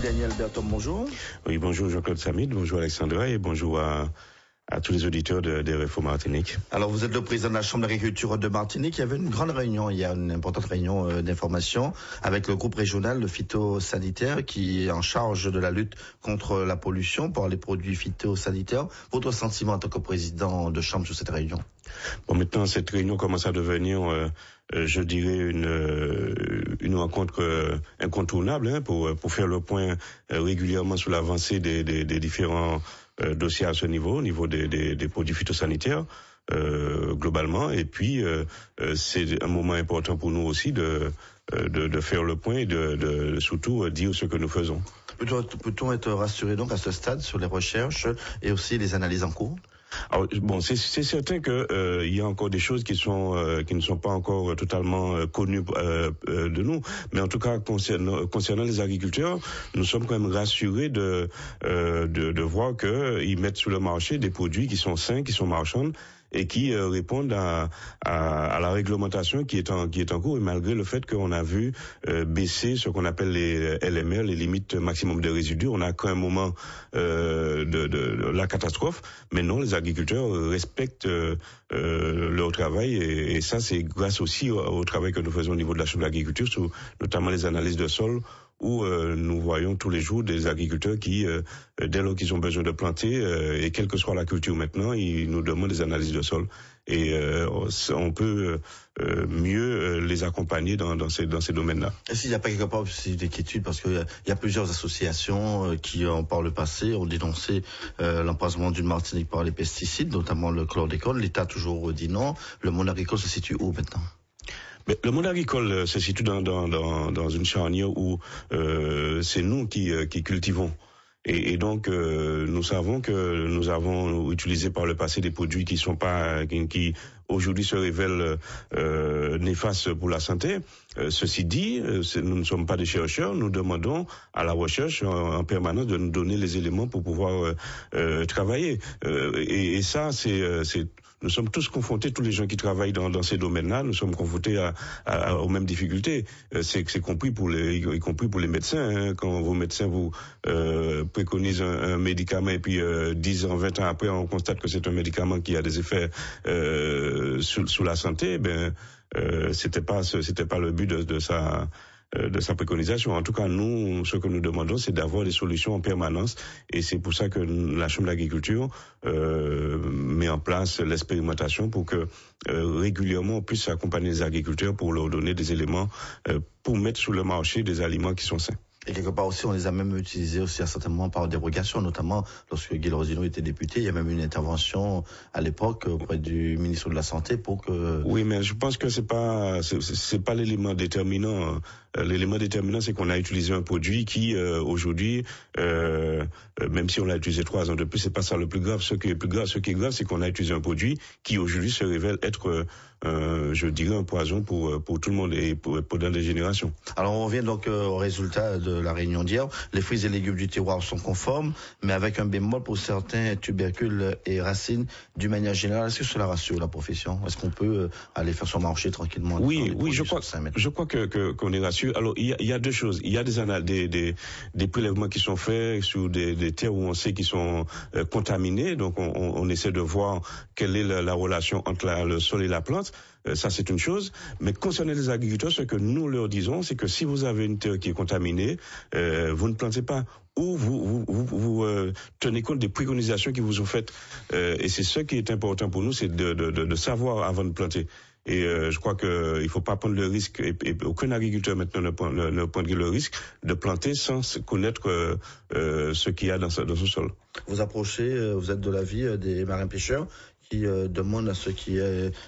Daniel Bertom, bonjour. Oui, bonjour Jean-Claude Samit, bonjour Alexandra et bonjour à tous les auditeurs de RFO Martinique. Alors vous êtes le président de la Chambre d'agriculture de Martinique. Il y avait une grande réunion, il y a une importante réunion d'information avec le groupe régional de phytosanitaire qui est en charge de la lutte contre la pollution par les produits phytosanitaires. Votre sentiment en tant que président de Chambre sur cette réunion? Bon, maintenant cette réunion commence à devenir, je dirais, une rencontre incontournable pour faire le point régulièrement sur l'avancée des différents dossiers à ce niveau, au niveau des produits phytosanitaires globalement. Et puis c'est un moment important pour nous aussi de faire le point et de surtout dire ce que nous faisons. Peut-on être rassuré donc à ce stade sur les recherches et aussi les analyses en cours? Alors, bon, c'est certain que il y a encore des choses qui ne sont pas encore totalement connues de nous, mais en tout cas concernant les agriculteurs, nous sommes quand même rassurés de voir que ils mettent sur le marché des produits qui sont sains, qui sont marchands et qui répondent à la réglementation qui est en cours, et malgré le fait qu'on a vu baisser ce qu'on appelle les LMR, les limites maximum de résidus. On a qu'à un moment de la catastrophe, mais non, les agriculteurs respectent leur travail, et ça c'est grâce aussi au travail que nous faisons au niveau de la Chambre d'agriculture, sur notamment les analyses de sol, où nous voyons tous les jours des agriculteurs qui, dès lors qu'ils ont besoin de planter, et quelle que soit la culture maintenant, ils nous demandent des analyses de sol. Et on peut mieux les accompagner dans ces domaines-là. Est-ce qu'il n'y a pas quelque part aussi d'inquiétude, parce qu'il y a plusieurs associations qui, par le passé, ont dénoncé l'empoisonnement d'une Martinique par les pesticides, notamment le chlordécone. L'État a toujours dit non. Le monde agricole se situe où maintenant? Mais le monde agricole se situe dans une charnière où c'est nous qui cultivons. Et donc nous savons que nous avons utilisé par le passé des produits qui aujourd'hui se révèlent néfastes pour la santé. Ceci dit, nous ne sommes pas des chercheurs, nous demandons à la recherche en permanence de nous donner les éléments pour pouvoir travailler. Et ça, nous sommes tous confrontés, tous les gens qui travaillent dans ces domaines-là, nous sommes confrontés aux mêmes difficultés. C'est compris y compris pour les médecins. Hein. Quand vos médecins vous préconisent un médicament et puis 10 ans, 20 ans après, on constate que c'est un médicament qui a des effets sur la santé, c'était pas le but de sa préconisation. En tout cas, nous, ce que nous demandons, c'est d'avoir des solutions en permanence, et c'est pour ça que la Chambre d'agriculture met en place l'expérimentation pour que régulièrement on puisse accompagner les agriculteurs pour leur donner des éléments pour mettre sur le marché des aliments qui sont sains. Et quelque part aussi, on les a même utilisés aussi à certains moments par dérogation, notamment lorsque Guy Lorozino était député. Il y a même une intervention à l'époque auprès du ministre de la Santé pour que... Oui, mais je pense que c'est pas l'élément déterminant. L'élément déterminant, c'est qu'on a utilisé un produit qui, aujourd'hui, même si on l'a utilisé 3 ans de plus, c'est pas ça le plus grave. Ce qui est grave, c'est qu'on a utilisé un produit qui aujourd'hui se révèle être, je dirais, un poison pour tout le monde et pour dans des générations. Alors on revient donc au résultat de la réunion d'hier. Les fruits et légumes du terroir sont conformes, mais avec un bémol pour certains tubercules et racines. D'une manière générale, est-ce que cela rassure la profession? Est-ce qu'on peut aller faire son marché tranquillement? Oui, je crois qu'on est rassuré. Alors il y a deux choses. Il y a des prélèvements qui sont faits sur des terres où on sait qu'ils sont contaminés. Donc on essaie de voir quelle est la relation entre le sol et la plante. Ça, c'est une chose. Mais concernant les agriculteurs, ce que nous leur disons, c'est que si vous avez une terre qui est contaminée, vous ne plantez pas. Ou vous tenez compte des préconisations qui vous sont faites. Et c'est ce qui est important pour nous, c'est de savoir avant de planter. Et je crois qu'il faut pas prendre le risque, et aucun agriculteur maintenant ne prendrait le risque de planter sans connaître ce qu'il y a dans ce sol. Vous êtes de l'avis des marins pêcheurs qui demandent à ceux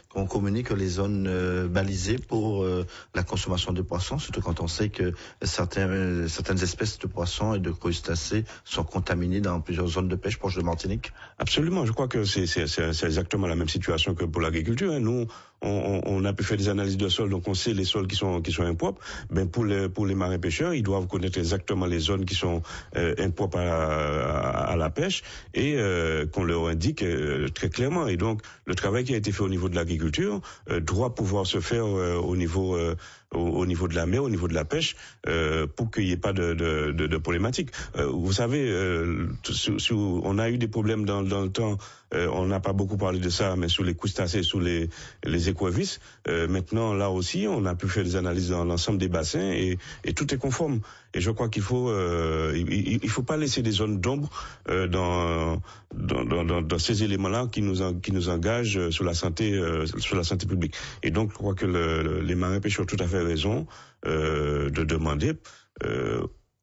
qu'on communique les zones balisées pour la consommation de poissons, surtout quand on sait que certaines espèces de poissons et de crustacés sont contaminées dans plusieurs zones de pêche proches de Martinique. Absolument, je crois que c'est exactement la même situation que pour l'agriculture. Hein. Nous, on a pu faire des analyses de sol, donc on sait les sols qui sont impropres. Ben pour les marins pêcheurs, ils doivent connaître exactement les zones qui sont impropres à la pêche, et qu'on leur indique très clairement. Et donc, le travail qui a été fait au niveau de l'agriculture doit pouvoir se faire au niveau au niveau de la mer, au niveau de la pêche, pour qu'il n'y ait pas de problématique. Vous savez, on a eu des problèmes dans le temps. On n'a pas beaucoup parlé de ça, mais sur les crustacés, sur les écrevisses. Maintenant, là aussi, on a pu faire des analyses dans l'ensemble des bassins et tout est conforme. Et je crois qu'il faut pas laisser des zones d'ombre dans ces éléments-là qui nous engagent sur la santé publique. Et donc, je crois que les marins pêcheurs ont tout à fait raison de demander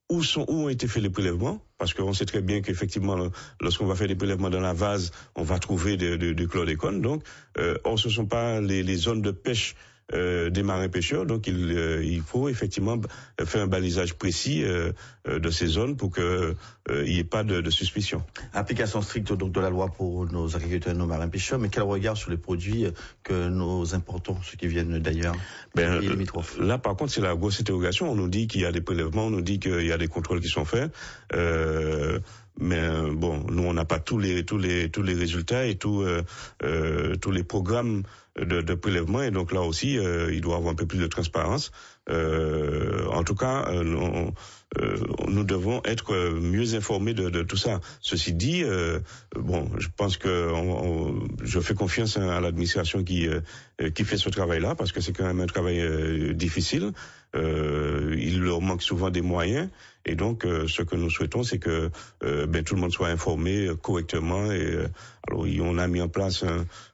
où ont été faits les prélèvements, parce qu'on sait très bien qu'effectivement, lorsqu'on va faire des prélèvements dans la vase, on va trouver du chlordécone. Donc, ce ne sont pas les zones de pêche des marins pêcheurs, donc il faut effectivement faire un balisage précis de ces zones pour que il n'y ait pas de suspicion. Application stricte donc de la loi pour nos agriculteurs et nos marins pêcheurs, mais quel regard sur les produits que nous importons, ceux qui viennent d'ailleurs, pays limitrophes? Là, par contre, c'est la grosse interrogation. On nous dit qu'il y a des prélèvements, on nous dit qu'il y a des contrôles qui sont faits. Mais bon, nous on n'a pas tous les résultats et tous les programmes de prélèvement, et donc là aussi il doit y avoir un peu plus de transparence. En tout cas, nous devons être mieux informés de tout ça. Ceci dit, je pense que je fais confiance à l'administration qui fait ce travail-là, parce que c'est quand même un travail difficile. Il leur manque souvent des moyens, et donc ce que nous souhaitons, c'est que tout le monde soit informé correctement. Et alors on a mis en place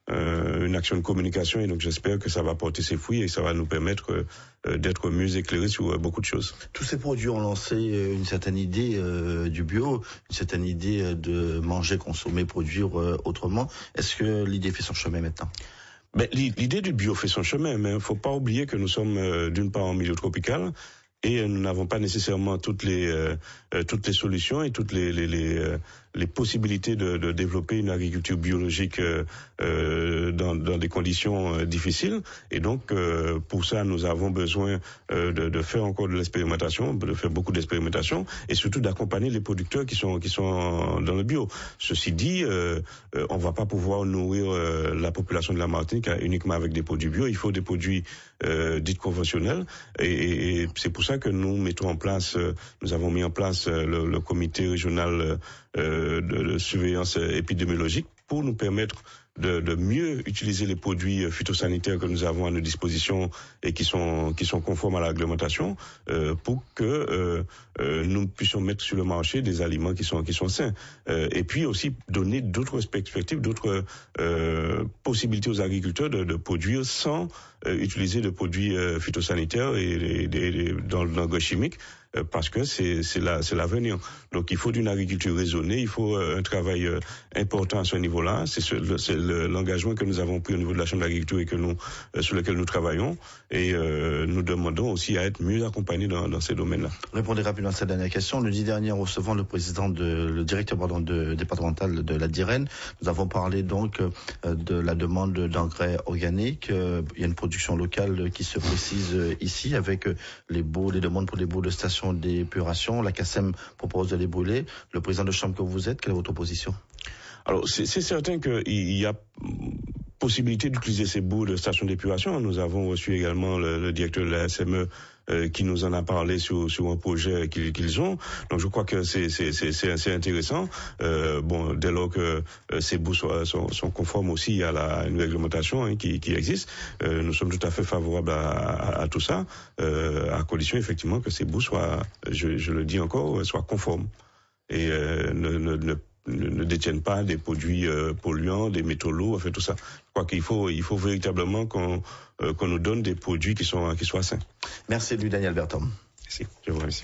une action de communication, et donc j'espère que ça va porter ses fruits et ça va nous permettre d'être mieux éclairés sur beaucoup de choses. Tous ces produits ont lancé une certaine idée du bio, une certaine idée de manger, consommer, produire autrement. Est-ce que l'idée fait son chemin maintenant? L'idée du bio fait son chemin, mais il ne faut pas oublier que nous sommes d'une part en milieu tropical, et nous n'avons pas nécessairement toutes les solutions et toutes les possibilités de développer une agriculture biologique dans des conditions difficiles. Et donc pour ça, nous avons besoin de faire encore de l'expérimentation, de faire beaucoup d'expérimentation, et surtout d'accompagner les producteurs qui sont dans le bio. Ceci dit, on va pas pouvoir nourrir la population de la Martinique uniquement avec des produits bio. Il faut des produits dits conventionnels, et c'est pour ça que nous avons mis en place le comité régional de surveillance épidémiologique pour nous permettre de mieux utiliser les produits phytosanitaires que nous avons à nos dispositions et qui sont conformes à la réglementation, pour que nous puissions mettre sur le marché des aliments qui sont sains, et puis aussi donner d'autres perspectives, d'autres possibilités aux agriculteurs de produire sans utiliser de produits phytosanitaires et dans l'engrais chimique, parce que c'est l'avenir. Donc il faut d'une agriculture raisonnée, il faut un travail important à ce niveau-là. C'est l'engagement que nous avons pris au niveau de la Chambre d'agriculture et sur lequel nous travaillons, et nous demandons aussi à être mieux accompagnés dans ces domaines-là. Répondez rapidement à cette dernière question. Le 10 dernier, en recevant le directeur départemental de la DIREN, nous avons parlé donc de la demande d'engrais organiques. Il y a une production locale qui se précise ici avec les demandes pour les bouts de station d'épuration. La CACEM propose de les brûler. Le président de chambre que vous êtes, quelle est votre position? Alors, c'est certain qu'il y a possibilité d'utiliser ces bouts de station d'épuration. Nous avons reçu également le directeur de la SME qui nous en a parlé sur un projet qu'ils ont. Donc je crois que c'est assez intéressant. Dès lors que ces bouts sont conformes aussi à une réglementation qui existe, nous sommes tout à fait favorables à tout ça, à condition effectivement que ces bouts soient, je le dis encore, soient conformes et ne détiennent pas des produits polluants, des métaux lourds, tout ça. Je crois qu'il faut véritablement qu'on nous donne des produits qui soient sains. Merci Louis Daniel Bertom. Merci, je vous remercie.